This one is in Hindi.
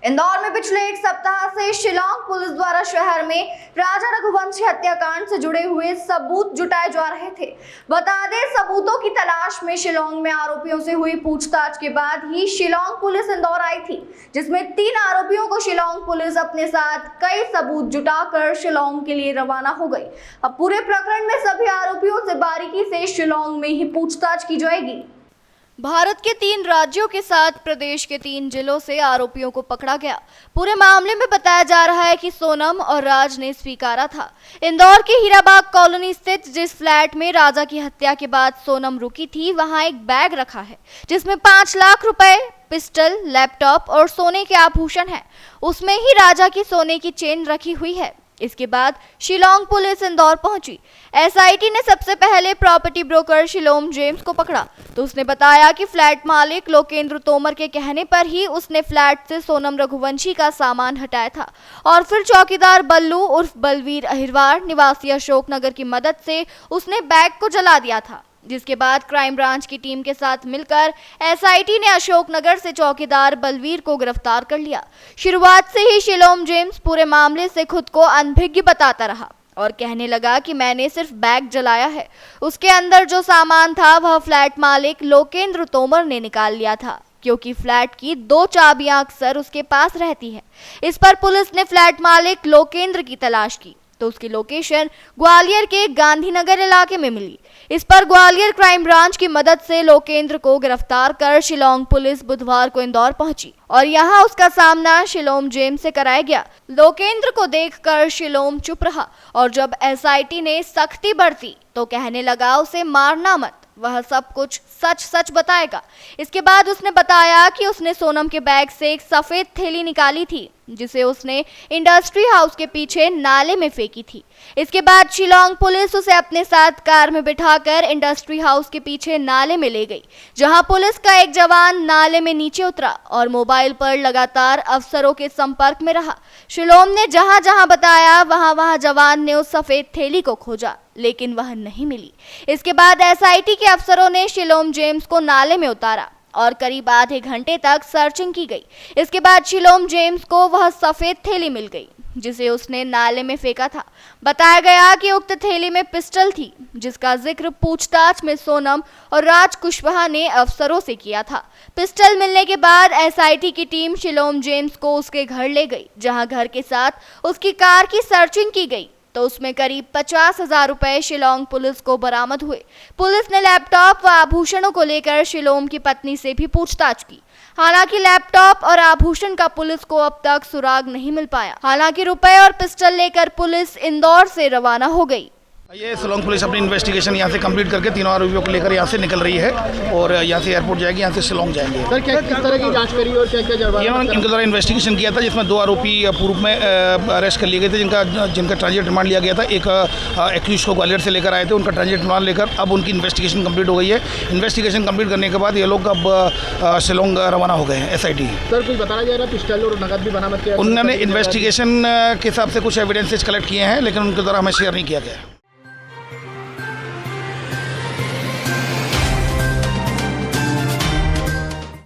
इंदौर में पिछले एक सप्ताह से शिलांग पुलिस द्वारा शहर में राजा रघुवंशी हत्याकांड से जुड़े हुए सबूत जुटाए जा रहे थे। बता दें, सबूतों की तलाश में शिलांग में आरोपियों से हुई पूछताछ के बाद ही शिलांग पुलिस इंदौर आई थी, जिसमें 3 आरोपियों को शिलांग पुलिस अपने साथ कई सबूत जुटाकर शिलांग के लिए रवाना हो गई। अब पूरे प्रकरण में सभी आरोपियों से बारीकी से शिलांग में ही पूछताछ की जाएगी। भारत के 3 राज्यों के साथ प्रदेश के 3 जिलों से आरोपियों को पकड़ा गया। पूरे मामले में बताया जा रहा है कि सोनम और राज ने स्वीकारा था। इंदौर के हीराबाग कॉलोनी स्थित जिस फ्लैट में राजा की हत्या के बाद सोनम रुकी थी, वहां एक बैग रखा है जिसमें 5 लाख रुपए, पिस्टल, लैपटॉप और सोने के आभूषण हैं। उसमें ही राजा की सोने की चेन रखी हुई है। इसके बाद शिलांग पुलिस इंदौर पहुंची। एसआईटी ने सबसे पहले प्रॉपर्टी ब्रोकर शिलोम जेम्स को पकड़ा, तो उसने बताया कि फ्लैट मालिक लोकेंद्र तोमर के कहने पर ही उसने फ्लैट से सोनम रघुवंशी का सामान हटाया था और फिर चौकीदार बल्लू उर्फ बलवीर अहिरवार निवासी अशोकनगर की मदद से उसने बैग को जला दिया था। जिसके बाद क्राइम ब्रांच की टीम के साथ मिलकर एसआईटी ने अशोकनगर से चौकीदार बलवीर को गिरफ्तार कर लिया। शुरुआत से ही शिलोम जेम्स पूरे मामले से खुद को अनभिज्ञ बताता रहा और कहने लगा कि मैंने सिर्फ बैग जलाया है, उसके अंदर जो सामान था वह फ्लैट मालिक लोकेंद्र तोमर ने निकाल लिया था, क्योंकि फ्लैट की 2 चाबियां अक्सर उसके पास रहती है। इस पर पुलिस ने फ्लैट मालिक लोकेंद्र की तलाश की तो उसकी लोकेशन ग्वालियर के गांधीनगर इलाके में मिली। इस पर ग्वालियर क्राइम ब्रांच की मदद से लोकेंद्र को गिरफ्तार कर शिलांग पुलिस बुधवार को इंदौर पहुंची और यहां उसका सामना शिलोम जेम्स से कराया गया। लोकेंद्र को देखकर शिलोम चुप रहा और जब एसआईटी ने सख्ती बरती तो कहने लगा उसे मारना मत, वह सब कुछ सच सच बताएगा। इसके बाद उसने बताया कि उसने सोनम के बैग से एक सफेद थैली निकाली थी जिसे उसने इंडस्ट्री हाउस के पीछे नाले में फेंकी थी। इसके बाद शिलांग पुलिस उसे अपने साथ कार में बिठाकर इंडस्ट्री हाउस के पीछे नाले में ले गई, जहां पुलिस का एक जवान नाले में नीचे उतरा और मोबाइल पर लगातार अफसरों के संपर्क में रहा। शिलोम ने जहां जहां बताया वहां जवान ने उस सफेद थैली को खोजा, लेकिन वह नहीं मिली। इसके बाद एसआईटी के अफसरों ने शिलोम जेम्स को नाले में उतारा और करीब आधे घंटे तक सर्चिंग की गई। इसके बाद शिलोम जेम्स को वह सफेद थैली मिल गई जिसे उसने नाले में फेंका था। बताया गया कि उक्त थैली में पिस्टल थी, जिसका जिक्र पूछताछ में सोनम और राज कुशवाहा ने अफसरों से किया था। पिस्टल मिलने के बाद एसआईटी की टीम शिलोम जेम्स को उसके घर ले गई, जहां घर के साथ उसकी कार की सर्चिंग की गई तो उसमें करीब 50,000 रुपए शिलांग पुलिस को बरामद हुए। पुलिस ने लैपटॉप व आभूषणों को लेकर शिलोम की पत्नी से भी पूछताछ की। हालांकि लैपटॉप और आभूषण का पुलिस को अब तक सुराग नहीं मिल पाया। हालांकि रुपए और पिस्टल लेकर पुलिस इंदौर से रवाना हो गई। ये शिलांग पुलिस अपनी इन्वेस्टिगेशन यहाँ से कंप्लीट करके 3 आरोपियों को लेकर यहाँ से निकल रही है और यहाँ से एयरपोर्ट जाएगी, यहाँ से शिलांग जाएंगे। सर, किस तरह की जांच करी और क्या-क्या इन्होंने इनके द्वारा इन्वेस्टिगेशन किया था, जिसमें 2 आरोपी पूर्व में अरेस्ट कर लिए गए थे, जिनका ट्रांजिट रिमांड लिया गया था। एक एक्यूज को ग्वालियर से लेकर आए थे, उनका ट्रांजिट रिमांड लेकर अब उनकी इन्वेस्टिगेशन कंप्लीट हो गई है। इन्वेस्टिगेशन कंप्लीट करने के बाद ये लोग अब शिलांग रवाना हो गए हैं एसआईटी। सर, कुछ बताया जा रहा है पिस्टल और नकद भी बरामद किया? उन्होंने इन्वेस्टिगेशन के हिसाब से कुछ एविडेंसेज कलेक्ट किए हैं, लेकिन उनके द्वारा हमें शेयर नहीं किया गया।